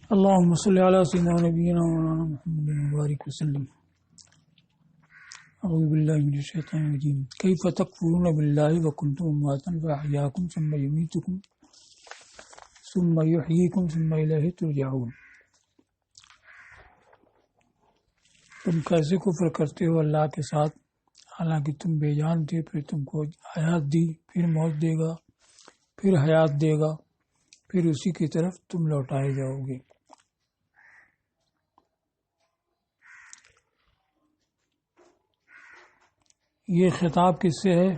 اللهم صل على سيدنا ونبينا ومولانا محمد وبارك وسلم. أعوذ بالله من الشيطان الرجيم. كيف تكفرون بالله وكنتم أمواتا فأحياكم ثم يميتكم ثم يحييكم ثم إليه ترجعون. تم کیسے کفر کرتے ہو اللہ کے ساتھ حالانکہ تم بے جان تھے، پھر تم کو حیات دی، پھر موت دے گا، پھر حیات دے گا، پھر اسی کی طرف تم لوٹائے جاؤ گے. یہ خطاب کس سے ہے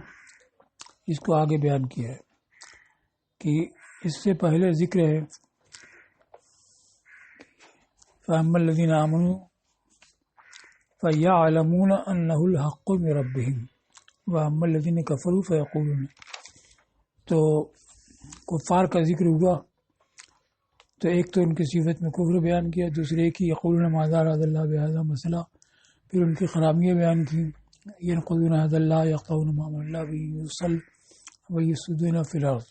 اس کو آگے بیان کیا ہے کہ اس سے پہلے ذکر ہے فَأَمَّا الَّذِينَ آمَنُوا فَيَعْلَمُونَ أَنَّهُ الْحَقُّ مِنْ رَبِّهِمْ وَأَمَّا الَّذِينَ كَفَرُوا فَيَقُولُونَ. تو کفار کا ذکر ہوا تو ایک تو ان کی صفت میں کفر بیان کیا، دوسرے کی یقولون ماذا اراد اللہ بہذا مسئلہ، پھر ان کی خرابیاں بیان کی، ينقضون عهد اللہ يقطعون ما امر اللہ به يوصل ويفسدون في الارض.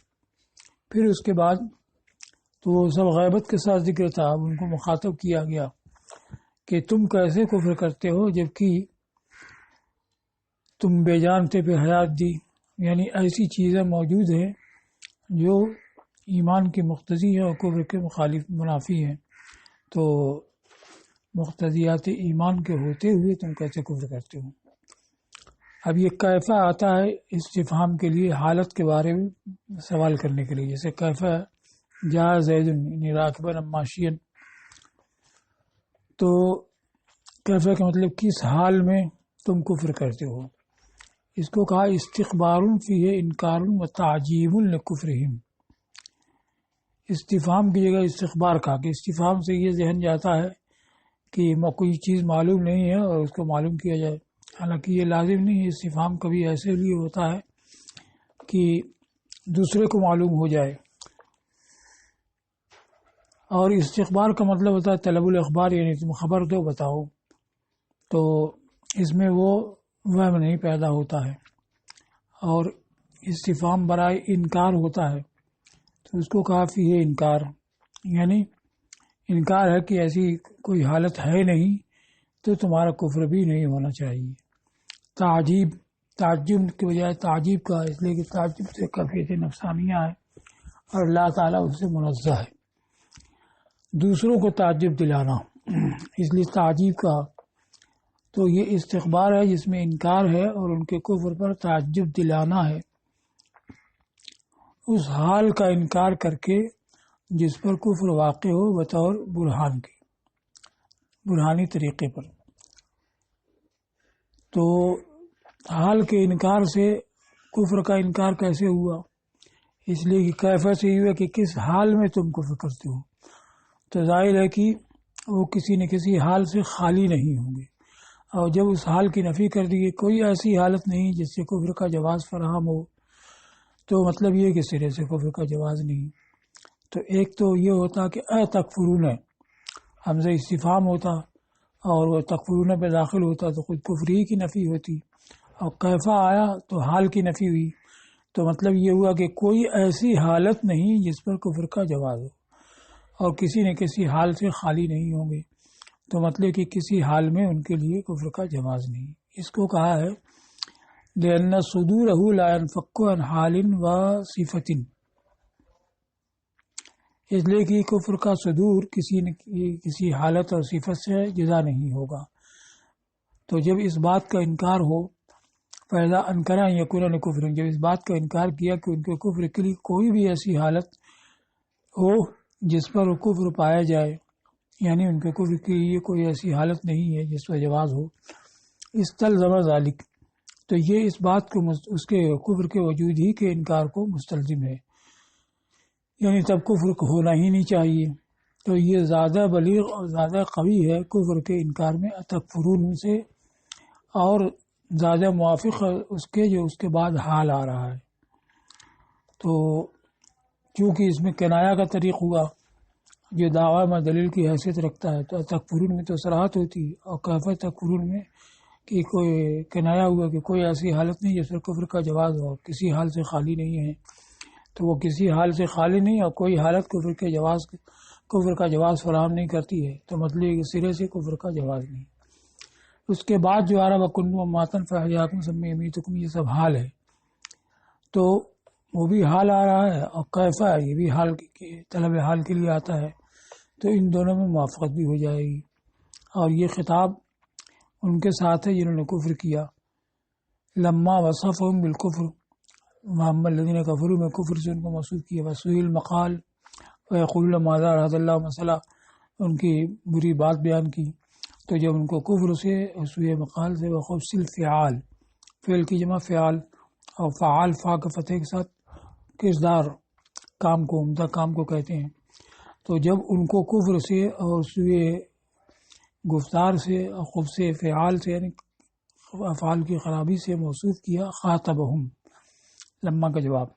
پھر اس کے بعد تو وہ سب غیبت کے ساتھ ذکر تھا. اب ان کو مخاطب کیا گیا کہ تم کیسے کفر کرتے ہو جبکہ تم بے جان تھے، پہ حیات دی. یعنی ایسی چیزیں موجود ہیں جو ایمان کی مقتضی ہے اور کفر کے مخالف منافی ہیں، تو مقتضیات ایمان کے ہوتے ہوئے تم کیسے کفر کرتے ہو. اب یہ کیفہ آتا ہے استفہام کے لیے، حالت کے بارے میں سوال کرنے کے لیے، جیسے کیفہ جا زید راکبا ماشین. تو کیفہ کا مطلب کس حال میں تم کفر کرتے ہو. اس کو کہا استخبار فیہ انکار و تعجیب لکفرہم. استفہام کی جگہ استخبار کہا کہ استفہام سے یہ ذہن جاتا ہے کہ کوئی چیز معلوم نہیں ہے اور اس کو معلوم کیا جائے، حالانکہ یہ لازم نہیں ہے. استفہام کبھی ایسے لیے ہوتا ہے کہ دوسرے کو معلوم ہو جائے، اور استخبار کا مطلب ہوتا ہے طلب الاخبار، یعنی تم خبر دو، بتاؤ. تو اس میں وہ وہم نہیں پیدا ہوتا ہے. اور استفہام برائے انکار ہوتا ہے تو اس کو کافی ہے انکار، یعنی انکار ہے کہ ایسی کوئی حالت ہے نہیں تو تمہارا کفر بھی نہیں ہونا چاہیے. تعجیب، تعجب کی بجائے تعجیب کا، اس لیے کہ تعجب سے کیفیت نفسانیہ ہے اور اللہ تعالیٰ اس سے منزہ ہے. دوسروں کو تعجب دلانا، اس لیے تعجیب کا. تو یہ استخبار ہے جس میں انکار ہے اور ان کے کفر پر تعجب دلانا ہے، اس حال کا انکار کر کے جس پر کفر واقع ہو بطور برہان کے، برہانی طریقے پر. تو حال کے انکار سے کفر کا انکار کیسے ہوا؟ اس لیے کہ کیفیت سے یہ ہوا کہ کس حال میں تم کفر کرتے ہو. تو ظاہر ہے کہ وہ کسی نہ کسی حال سے خالی نہیں ہوں گے، اور جب اس حال کی نفی کر دی کہ کوئی ایسی حالت نہیں جس سے کفر کا جواز فراہم ہو، تو مطلب یہ کہ سرے سے کفر کا جواز نہیں. تو ایک تو یہ ہوتا کہ تکفرون حمزہ استفہام ہوتا اور وہ تکفرون پہ داخل ہوتا تو خود کفری کی نفی ہوتی، اور کیفہ آیا تو حال کی نفی ہوئی. تو مطلب یہ ہوا کہ کوئی ایسی حالت نہیں جس پر کفر کا جواز ہو، اور کسی نہ کسی حال سے خالی نہیں ہوں گے، تو مطلب کہ کسی حال میں ان کے لیے کفر کا جواز نہیں. اس کو کہا ہے لأن صدورہ لا ينفك عن حال و صفت، اس لیے کہ کفر کا صدور کسی حالت اور صفت سے جدا نہیں ہوگا. تو جب اس بات کا انکار ہو، فیضا انکرا یکون کفر، جب اس بات کا انکار کیا کہ ان کے کفر کے لیے کوئی بھی ایسی حالت ہو جس پر وہ کفر پایا جائے، یعنی ان کے کفر کے لیے کوئی ایسی حالت نہیں ہے جس پر جواز ہو، استلزم ذالک، تو یہ اس بات کو اس کے کفر کے وجود ہی کے انکار کو مستلزم ہے، یعنی تب کفر کو ہونا ہی نہیں چاہیے. تو یہ زیادہ بلیغ اور زیادہ قوی ہے کفر کے انکار میں تکفرون سے، اور زیادہ موافق اس کے جو اس کے بعد حال آ رہا ہے. تو چونکہ اس میں کنایا کا طریق ہوا جو دعویٰ میں دلیل کی حیثیت رکھتا ہے، تو تکفرون میں تو صراحت ہوتی، اور کیفہ تکفرون میں کہ کوئی کنایا ہوا کہ کوئی ایسی حالت نہیں جس پر کفر کا جواز ہو، کسی حال سے خالی نہیں ہے. تو وہ کسی حال سے خالی نہیں، اور کوئی حالت کفر کے جواز کفر کا جواز فراہم نہیں کرتی ہے تو مطلب یہ کہ سرے سے کفر کا جواز نہیں۔ اس کے بعد جو آ رہا وَكُنْتُمْ أَمْوَاتًا فَأَحْيَاكُمْ ثُمَّ يُمِيتُكُمْ، یہ سب حال ہے، تو وہ بھی حال آ رہا ہے اور کیفا یہ بھی حال طلب حال کے لیے آتا ہے، تو ان دونوں میں موافقت بھی ہو جائے گی۔ اور یہ خطاب ان کے ساتھ ہے جنہوں نے کفر کیا، لما وصفهم بالکفر وَأَمَّا الَّذِينَ كَفَرُوا میں کفر سے ان کو موصوف کیا، وَسُئِلَ المقال وَيَقُولُونَ مَاذَا أَرَادَ اللَّهُ مثلا، ان کی بری بات بیان کی۔ تو جب ان کو کفر سے سوئے مقال سے وخبث الفعال، فعل کی جمع فعال، اور فعال فا کے فتح کے ساتھ کردار کام کو، عمدہ کام کو کہتے ہیں، تو جب ان کو کفر سے اور سوئے گفتار سے اور خبث فعال سے یعنی افعال کی خرابی سے موصوف کیا، خاطبہم لما کا جواب،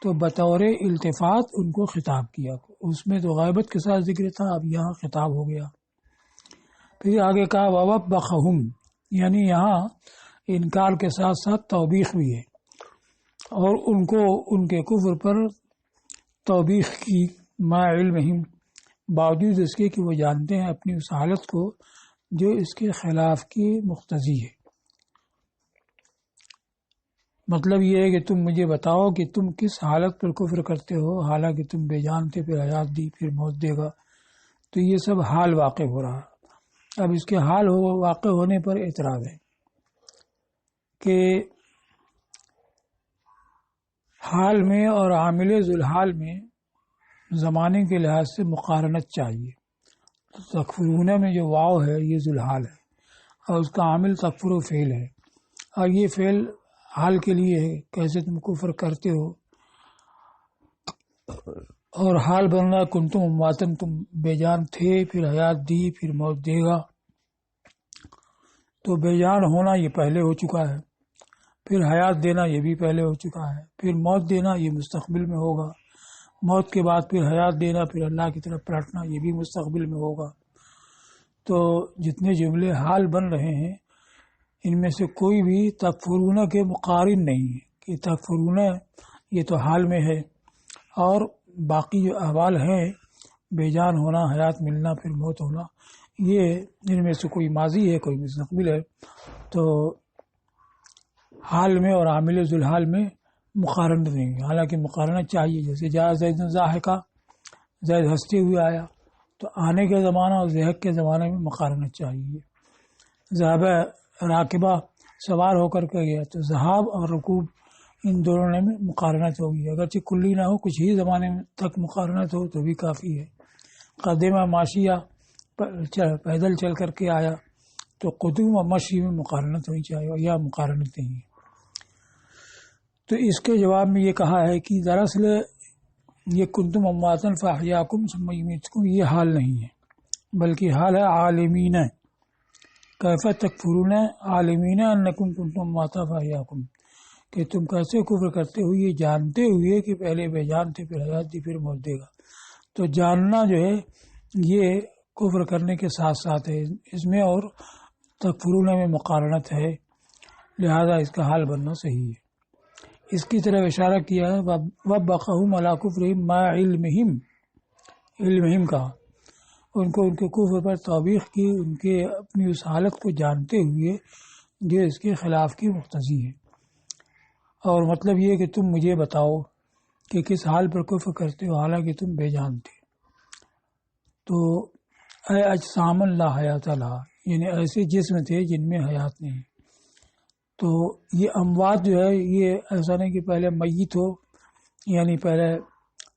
تو بطور التفات ان کو خطاب کیا۔ اس میں تو غیبت کے ساتھ ذکر تھا، اب یہاں خطاب ہو گیا۔ پھر آگے کہا وَوَبَّخَهُمْ، یعنی یہاں انکار کے ساتھ ساتھ توبیخ بھی ہے، اور ان کو ان کے کفر پر توبیخ کی، ما علمہم، باوجود اس کے کہ وہ جانتے ہیں اپنی اس حالت کو جو اس کے خلاف کی مقتضی ہے۔ مطلب یہ ہے کہ تم مجھے بتاؤ کہ تم کس حالت پر کفر کرتے ہو، حالانکہ تم بے جان تھے، پھر حیات دی، پھر موت دے گا۔ تو یہ سب حال واقع ہو رہا ہے۔ اب اس کے حال واقع ہونے پر اعتراض ہے کہ حال میں اور عامل ذوالحال میں زمانے کے لحاظ سے مقارنت چاہیے۔ تکفرون میں جو واو ہے یہ ذوالحال ہے، اور اس کا عامل تکفر و فعل ہے، اور یہ فعل حال کے لیے ہے، کیسے تم کفر کرتے ہو، اور حال بن رہا کنتم امواتن، تم بے جان تھے، پھر حیات دی، پھر موت دے گا۔ تو بے جان ہونا یہ پہلے ہو چکا ہے، پھر حیات دینا یہ بھی پہلے ہو چکا ہے، پھر موت دینا یہ مستقبل میں ہوگا، موت کے بعد پھر حیات دینا، پھر اللہ کی طرف پلٹنا یہ بھی مستقبل میں ہوگا۔ تو جتنے جملے حال بن رہے ہیں ان میں سے کوئی بھی تکفرون کے مقارن نہیں ہے کہ تکفرون یہ تو حال میں ہے، اور باقی جو احوال ہیں بے جان ہونا، حیات ملنا، پھر موت ہونا، یہ ان میں سے کوئی ماضی ہے، کوئی مستقبل ہے۔ تو حال میں اور عامل ذوالحال میں مقارنت نہیں ہے، حالانکہ مقارنت چاہیے۔ جیسے جا زید ضاحکا، زید ہنستے ہوئے آیا، تو آنے کے زمانہ اور ضحک کے زمانے میں مقارنت چاہیے۔ ذهب راکبہ، سوار ہو کر کے گیا، تو ذہاب اور رکوب ان دونوں میں مقارنت ہوگی، اگرچہ کلی نہ ہو، کچھ ہی زمانے میں تک مقارنت ہو تو بھی کافی ہے۔ قدیمہ ماشیہ، پیدل چل کر کے آیا، تو قدوم و مشی میں مقارنت ہونی چاہیے، یا مقارنت نہیں ہے۔ تو اس کے جواب میں یہ کہا ہے کہ دراصل یہ کنتم امواتن فاحیاکم ثم یمیتکم یہ حال نہیں ہے، بلکہ حال ہے عالمین، کیف تکفرون عالمین انکم کنتم امواتا فاحیاکم، کہ تم کیسے کفر کرتے ہو یہ جانتے ہوئے کہ پہلے بے جان تھے، پھر حیات دی، پھر موت دے گا۔ تو جاننا جو ہے یہ کفر کرنے کے ساتھ ساتھ ہے، اس میں اور تکفرون میں مقارنت ہے، لہذا اس کا حال بننا صحیح ہے۔ اس کی طرف اشارہ کیا ہے وَبَّخَهُمْ عَلَىٰ كُفْرِهِمْ مَا عِلْمِهِمْ کہا، ان کو ان کے کفر پر توبیخ کی، ان کے اپنی اس حالت کو جانتے ہوئے جو اس کے خلاف کی مقتضی ہے۔ اور مطلب یہ کہ تم مجھے بتاؤ کہ کس حال پر کفر کرتے ہو حالانکہ تم بے جان تھے۔ تو اے اجسام لا حیات لہا، یعنی ایسے جسم تھے جن میں حیات نہیں۔ تو یہ اموات جو ہے یہ ایسا نہیں کہ پہلے میت ہو، یعنی پہلے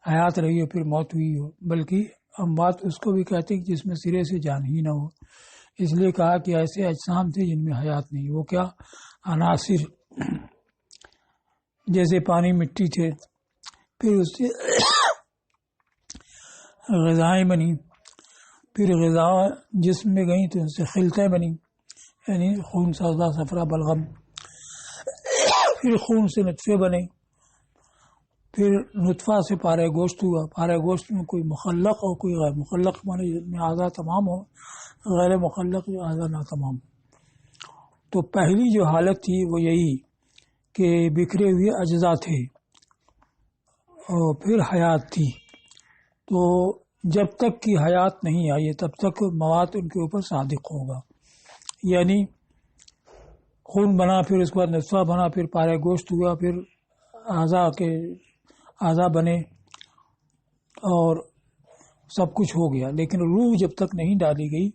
حیات رہی ہو پھر موت ہوئی ہو، بلکہ اموات اس کو بھی کہتے ہیں جس میں سرے سے جان ہی نہ ہو۔ اس لیے کہا کہ ایسے اجسام تھے جن میں حیات نہیں۔ وہ کیا؟ عناصر، جیسے پانی مٹی تھے، پھر اس سے غذائیں بنی، پھر غذا جسم میں گئیں تو ان سے خلطیں بنی، یعنی خون سودا صفرا بلغم، پھر خون سے نطفے بنے، پھر نطفہ سے پارے گوشت ہوا، پارے گوشت میں کوئی مخلق اور کوئی غیر مخلق، مانے جس میں اعضاء تمام ہو، غیر مخلق جو اعضاء ناتمام۔ تو پہلی جو حالت تھی وہ یہی کہ بکھرے ہوئے اجزاء تھے اور پھر حیات تھی۔ تو جب تک کی حیات نہیں آئی تب تک مواد ان کے اوپر صادق ہوگا. یعنی خون بنا، پھر اس کے بعد نطفہ بنا، پھر پارے گوشت ہوا، پھر اعضا بنے اور سب کچھ ہو گیا، لیکن روح جب تک نہیں ڈالی گئی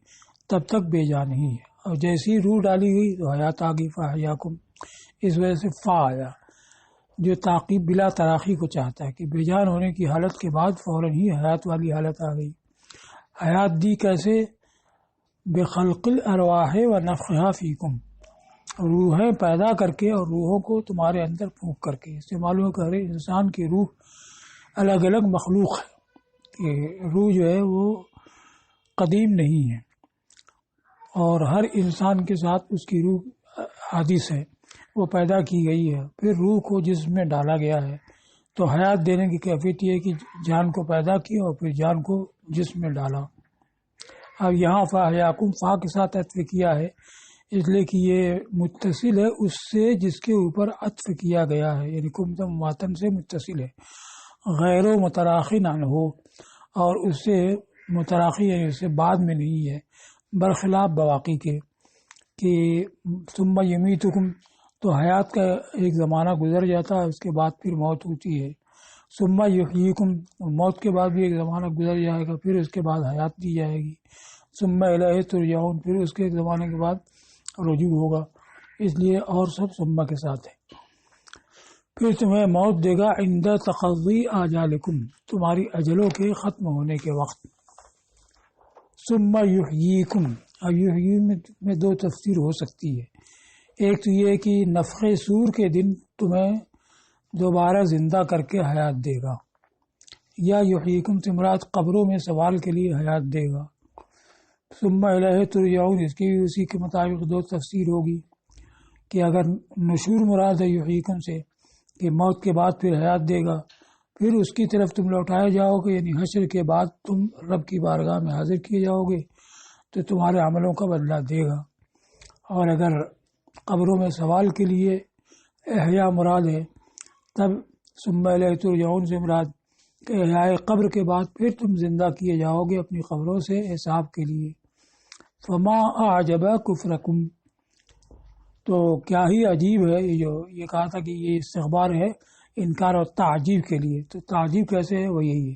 تب تک بے جان نہیں ہے. اور جیسی روح ڈالی گئی تو حیات آ گئی. فاحیاکم، اس وجہ سے فا آیا جو تعقیب بلا تراخی کو چاہتا ہے کہ بے جان ہونے کی حالت کے بعد فوراً ہی حیات والی حالت آ گئی. حیات دی کیسے؟ بخلق الارواح و نفخها فیکم، روحیں پیدا کر کے اور روحوں کو تمہارے اندر پھونک کر کے. اس سے معلوم ہے کہ ہر انسان کی روح الگ الگ مخلوق ہے، کہ روح جو ہے وہ قدیم نہیں ہے، اور ہر انسان کے ساتھ اس کی روح حادث ہے، وہ پیدا کی گئی ہے. پھر روح کو جسم میں ڈالا گیا ہے، تو حیات دینے کی کیفیت یہ ہے کہ جان کو پیدا کیا اور پھر جان کو جسم میں ڈالا. اب یہاں فاحیاکم فا کے ساتھ عطف کیا ہے، اس لیے کہ یہ متصل ہے اس سے جس کے اوپر عطف کیا گیا ہے، یعنی کمتم ماتن سے متصل ہے، غیر و متراخی نہ ہو، اور اس سے متراخی یعنی اس سے بعد میں نہیں ہے، برخلاف بواقی کے کہ ثم یمیتکم، تو حیات کا ایک زمانہ گزر جاتا ہے، اس کے بعد پھر موت ہوتی ہے. ثم یحییکم، موت کے بعد بھی ایک زمانہ گزر جائے گا، پھر اس کے بعد حیات دی جائے گی. ثم الیہ ترجعون، پھر اس کے ایک زمانے کے بعد رجوع ہوگا، اس لیے اور سب ثم کے ساتھ ہے. پھر تمہیں موت دے گا عند تقضی آجالکم، تمہاری اجلوں کے ختم ہونے کے وقت. ثم یحییکم، اب یحیی میں دو تفسیر ہو سکتی ہے. ایک تو یہ کہ نفخ صور کے دن تمہیں دوبارہ زندہ کر کے حیات دے گا، یا یحییکم سے مراد قبروں میں سوال کے لیے حیات دے گا. ثم الیہ ترجعون، اس کی بھی اسی کے مطابق دو تفسیر ہوگی کہ اگر نشور مراد ہے یحییکم سے کہ موت کے بعد پھر حیات دے گا، پھر اس کی طرف تم لوٹائے جاؤ گے، یعنی حشر کے بعد تم رب کی بارگاہ میں حاضر کیے جاؤ گے تو تمہارے عملوں کا بدلہ دے گا. اور اگر قبروں میں سوال کے لیے احیاء مراد ہے تب ثم الیہ ترجعون سے مراد کہ احیاء قبر کے بعد پھر تم زندہ کیے جاؤ گے اپنی قبروں سے حساب کے لیے. فما اعجب کفرکم، تو کیا ہی عجیب ہے، یہ کہا تھا کہ یہ استخبار ہے انکار اور تعجیب کے لیے. تو تعجیب کیسے ہے؟ وہ یہی ہے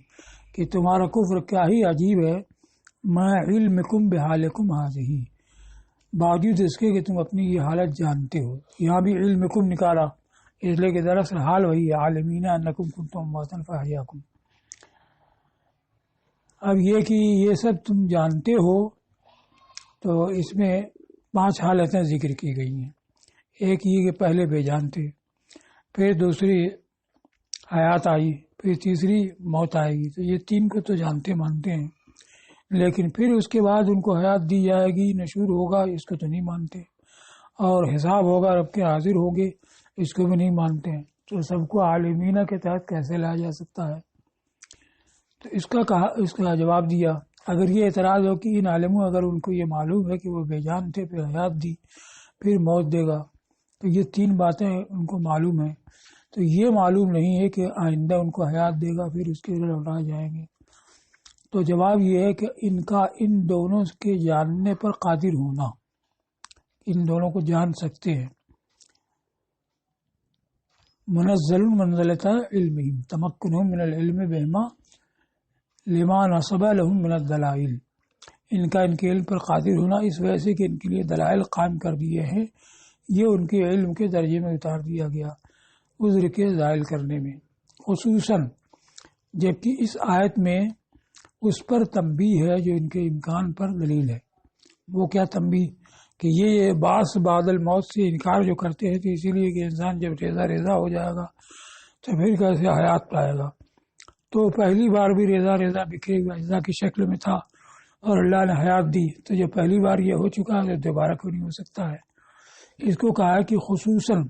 کہ تمہارا کفر کیا ہی عجیب ہے، ما علمکم بحالکم ھذہ، باوجود اس کے کہ تم اپنی یہ حالت جانتے ہو. یہاں بھی علمکم نکالا اس لیے کہ دراصل حال وہی ہے، عالمین انکم کنتم امواتا فاحیاکم. اب یہ کہ یہ سب تم جانتے ہو، تو اس میں 5 حالتیں ذکر کی گئی ہیں. ایک یہ کہ پہلے بے جان تھے، پھر دوسری حیات آئی، پھر تیسری موت آئے گی. تو یہ 3 کو تو جانتے مانتے ہیں، لیکن پھر اس کے بعد ان کو حیات دی جائے گی، نشور ہوگا، اس کو تو نہیں مانتے. اور حساب ہوگا، رب کے حاضر ہوں گے، اس کو بھی نہیں مانتے ہیں. تو سب کو عالمینہ کے تحت کیسے لایا جا سکتا ہے؟ تو اس کا جواب دیا، اگر یہ اعتراض ہو کہ ان عالموں اگر ان کو یہ معلوم ہے کہ وہ بے جان تھے، پھر حیات دی، پھر موت دے گا، تو یہ 3 باتیں ان کو معلوم ہیں، تو یہ معلوم نہیں ہے کہ آئندہ ان کو حیات دے گا پھر اس کے لیے لوٹائے جائیں گے. تو جواب یہ ہے کہ ان کا ان دونوں کے جاننے پر قادر ہونا، ان دونوں کو جان سکتے ہیں. منزل منزلۃ علمہم، تمکنہم من العلم بہما لما نصب لهم من الدلائل، ان کا ان کے علم پر قادر ہونا اس وجہ سے کہ ان کے لیے دلائل قائم کر دیے ہیں، یہ ان کے علم کے درجے میں اتار دیا گیا عذر کے زائل کرنے میں. خصوصاً جبکہ اس آیت میں اس پر تنبیہ ہے جو ان کے امکان پر دلیل ہے. وہ کیا تنبیہ؟ کہ یہ بعث بعد الموت سے انکار جو کرتے ہیں، تو اسی لیے کہ انسان جب ریزہ ہو جائے گا تو پھر کیسے حیات پائے گا. تو پہلی بار بھی ریزہ بکھرے ہوئے اجزا کی شکل میں تھا اور اللہ نے حیات دی، تو جب پہلی بار یہ ہو چکا ہے تو دوبارہ کیوں نہیں ہو سکتا ہے. اس کو کہا ہے کہ خصوصاً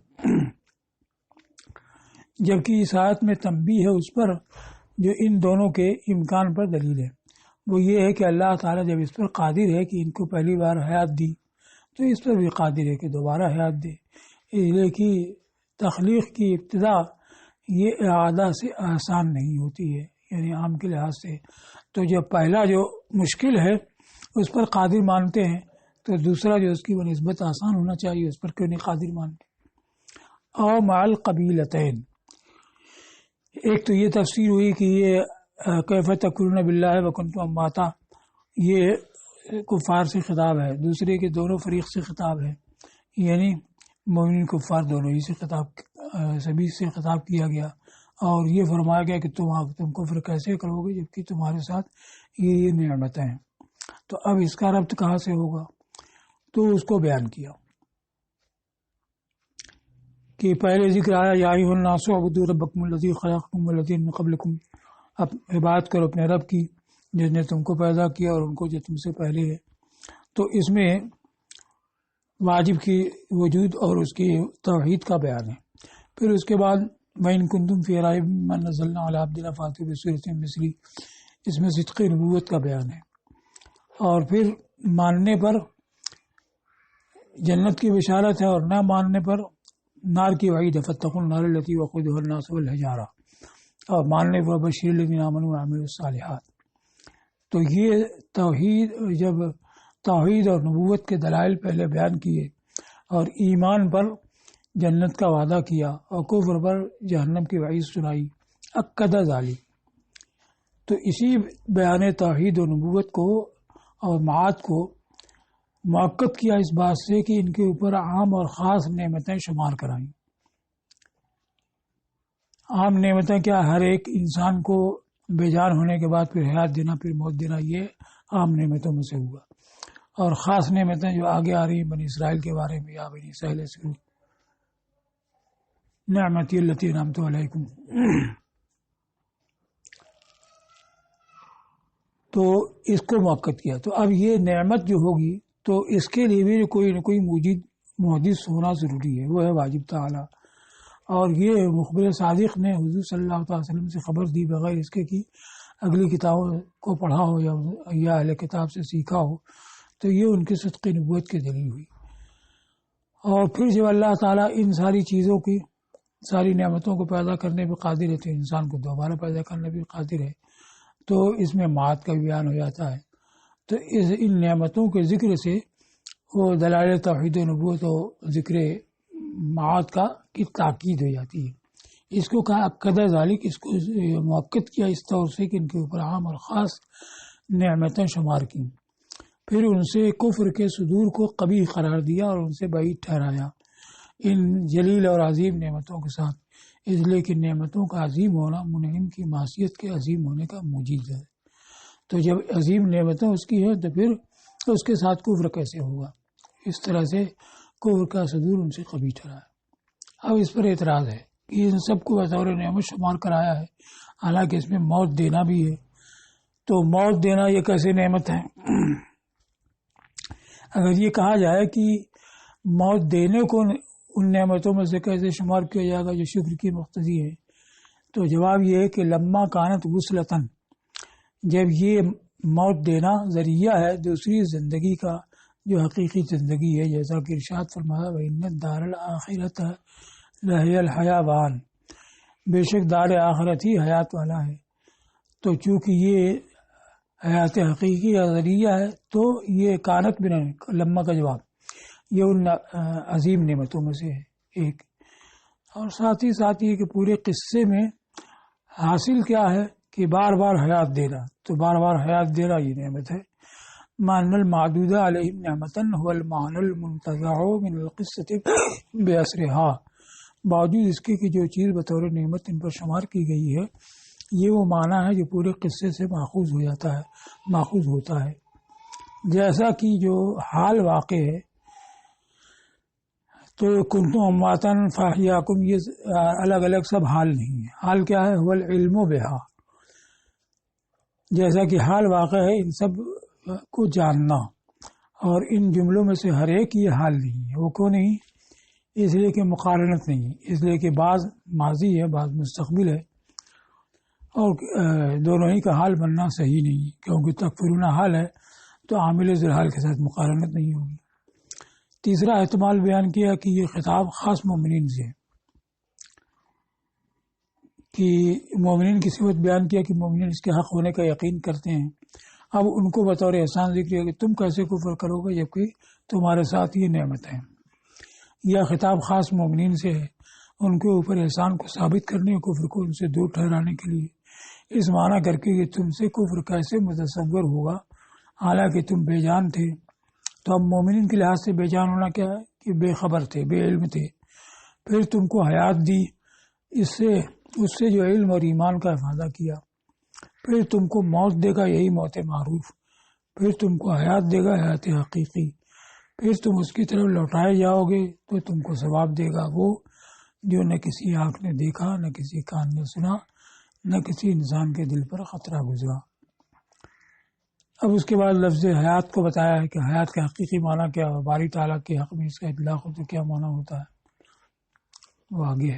جبکہ اس آیت میں تنبیہ ہے اس پر جو ان دونوں کے امکان پر دلیل ہے. وہ یہ ہے کہ اللہ تعالیٰ جب اس پر قادر ہے کہ ان کو پہلی بار حیات دی، تو اس پر بھی قادر ہے کہ دوبارہ حیات دے. اس لیے کہ تخلیق کی ابتدا یہ اعادہ سے آسان نہیں ہوتی ہے، یعنی عام کے لحاظ سے تو جب پہلا جو مشکل ہے اس پر قادر مانتے ہیں تو دوسرا جو اس کی بنسبت آسان ہونا چاہیے اس پر کیوں نہیں قادر مانتے. او مع القبیلتین، ایک تو یہ تفسیر ہوئی کہ یہ کیف تکفرون باللہ وکنتم امواتا یہ کفار سے خطاب ہے، دوسرے کے دونوں فریق سے خطاب ہے، یعنی مومنین کفار دونوں ہی سے خطاب سبھی سے خطاب کیا گیا. اور یہ فرمایا گیا کہ تم کفر کیسے کرو گے جبکہ تمہارے ساتھ یہ نعمتیں ہیں. تو اب اس کا ربط کہاں سے ہوگا؟ تو اس کو بیان کیا کہ پہلے ذکر آیا یا ایھا الناس اعبدوا ربکم الذی خلقکم والذین من قبلکم، اب عبادت کرو اپنے رب کی جس نے تم کو پیدا کیا اور ان کو جو تم سے پہلے ہے. تو اس میں واجب کی وجود اور اس کی توحید کا بیان ہے. پھر اس کے بعد وَإِن كُنتُمْ فِي رَيْبٍ مِّمَّا نَزَّلْنَا عَلَىٰ عَبْدِنَا فَأْتُوا بِسُورَةٍ مِّن مِّثْلِهِ، اس میں صدق نبوت کا بیان ہے. اور پھر ماننے پر جنت کی بشارت ہے اور نہ ماننے پر نار کی وعید ہے، فَاتَّقُوا النَّارَ الَّتِي وَقُودُهَا النَّاسُ وَالْحِجَارَةُ، اور ماننے پر بشیر الذین آمنوا وعملوا الصالحات. تو یہ توحید، جب توحید اور نبوت کے دلائل پہلے بیان کیے اور ایمان پر جنت کا وعدہ کیا اور کفر پر جہنم کی وعید سنائی، اکد ذالک، تو اسی بیان توحید و نبوت کو اور معاد کو مؤکد کیا اس بات سے کہ ان کے اوپر عام اور خاص نعمتیں شمار کرائیں. عام نعمتیں کیا؟ ہر ایک انسان کو بے جان ہونے کے بعد پھر حیات دینا، پھر موت دینا، یہ عام نعمتوں میں سے ہوا. اور خاص نعمتیں جو آگے آ رہی ہیں بنی اسرائیل کے بارے میں، یا بنی اسرائیل اذکروا نعمتی التی انعمت علیکم، تو اس کو مؤکد کیا. تو اب یہ نعمت جو ہوگی تو اس کے لیے بھی کوئی نہ کوئی محدث ہونا ضروری ہے، وہ ہے واجب تعالی. اور یہ مخبر صادق نے حضور صلی اللہ علیہ وسلم سے خبر دی بغیر اس کے کہ اگلی کتابوں کو پڑھا ہو یا اہل کتاب سے سیکھا ہو، تو یہ ان کی صدق نبوت کی دلیل ہوئی. اور پھر جب اللہ تعالیٰ ان ساری چیزوں کی، ساری نعمتوں کو پیدا کرنے پہ قادر ہے تو انسان کو دوبارہ پیدا کرنے پہ قادر ہے. تو اس میں معاد کا بیان ہو جاتا ہے. تو ان نعمتوں کے ذکر سے وہ دلائل توحید و نبوت و ذکر معاد کی تاکید ہو جاتی ہے. اس کو کہا اکد ذالک، اس کو مؤکد کیا اس طور سے کہ ان کے اوپر عام اور خاص نعمتیں شمار کی. پھر ان سے کفر کے صدور کو قبیح قرار دیا اور ان سے بعید ٹھہرایا ان جلیل اور عظیم نعمتوں کے ساتھ، اس لیے کہ نعمتوں کا عظیم ہونا منعم کی معصیت کے عظیم ہونے کا موجب ہے. تو جب عظیم نعمتیں اس کی ہے تو پھر اس کے ساتھ کفر کیسے ہوگا؟ اس طرح سے کفر کا صدور ان سے قبیح ٹھہرایا. اب اس پر اعتراض ہے کہ ان سب کو بطور نعمت شمار کرایا ہے، حالانکہ اس میں موت دینا بھی ہے. تو موت دینا یہ کیسے نعمت ہے؟ اگر یہ کہا جائے کہ موت دینے کو ان نعمتوں میں سے کیسے شمار کیا جائے گا جو شکر کی مقتضی ہے، تو جواب یہ ہے کہ لما کانت وصلتن، جب یہ موت دینا ذریعہ ہے دوسری زندگی کا جو حقیقی زندگی ہے، جیسا کہ ارشاد فرمایا وَإِنَّ الدَّارَ الْآخِرَةَ لَهِيَ الْحَيَوَانُ، بے شک دار آخرت ہی حیات والا ہے. تو چونکہ یہ حیات حقیقی کا ذریعہ ہے تو یہ کانت بنا لما کا جواب یہ ان عظیم نعمتوں میں سے ہے ایک. اور ساتھ ہی یہ کہ پورے قصے میں حاصل کیا ہے کہ بار بار حیات دینا، تو بار بار حیات دینا یہ نعمت ہے. معنی المعدود علیہم نعمتن هو المعنی المنتزع من القصة بأسرها، باوجود اس کے کہ جو چیز بطور نعمت ان پر شمار کی گئی ہے یہ وہ معنی ہے جو پورے قصے سے ماخوذ ہوتا ہے. جیسا کہ جو حال واقع ہے تو کنتم امواتا فاحیاکم، یہ الگ الگ سب حال نہیں ہے. حال کیا ہے؟ هو العلم بها، جیسا کہ حال واقع ہے ان سب کو جاننا، اور ان جملوں میں سے ہر ایک یہ حال نہیں ہے. وہ کیوں نہیں؟ اس لیے کہ مقارنت نہیں، اس لیے کہ بعض ماضی ہے بعض مستقبل ہے، اور دونوں ہی کا حال بننا صحیح نہیں، کیونکہ تکفرون حال ہے تو عامل ذوالحال کے ساتھ مقارنت نہیں ہوگی. تیسرا احتمال بیان کیا کہ یہ خطاب خاص مومنین سے ہے، کہ مومنین کی صفت بیان کیا کہ مومنین اس کے حق ہونے کا یقین کرتے ہیں. اب ان کو بطور احسان ذکر کیا کہ تم کیسے کفر کرو گے جبکہ تمہارے ساتھ یہ نعمت ہے. یہ خطاب خاص مومنین سے ہے، ان کے اوپر احسان کو ثابت کرنے، کفر کو ان سے دور ٹھہرانے کے لیے، اس معنی کر کے کہ تم سے کفر کیسے متصور ہوگا حالانکہ تم بے جان تھے. تو اب مومنین کے لحاظ سے بے جان ہونا کیا ہے کہ بے خبر تھے، بے علم تھے. پھر تم کو حیات دی، اس سے جو علم اور ایمان کا افادہ کیا. پھر تم کو موت دے گا، یہی موت معروف. پھر تم کو حیات دے گا، حیات حقیقی. پھر تم اس کی طرف لوٹائے جاؤ گے تو تم کو ثواب دے گا وہ جو نہ کسی آنکھ نے دیکھا، نہ کسی کان نے سنا، نہ کسی انسان کے دل پر خطرہ گزرا. اب اس کے بعد لفظ حیات کو بتایا ہے کہ حیات کا حقیقی معنی کیا ہے، باری تعالیٰ کے حق میں اس کا اطلاق ہو تو کیا معنی ہوتا ہے، وہ آگے ہے.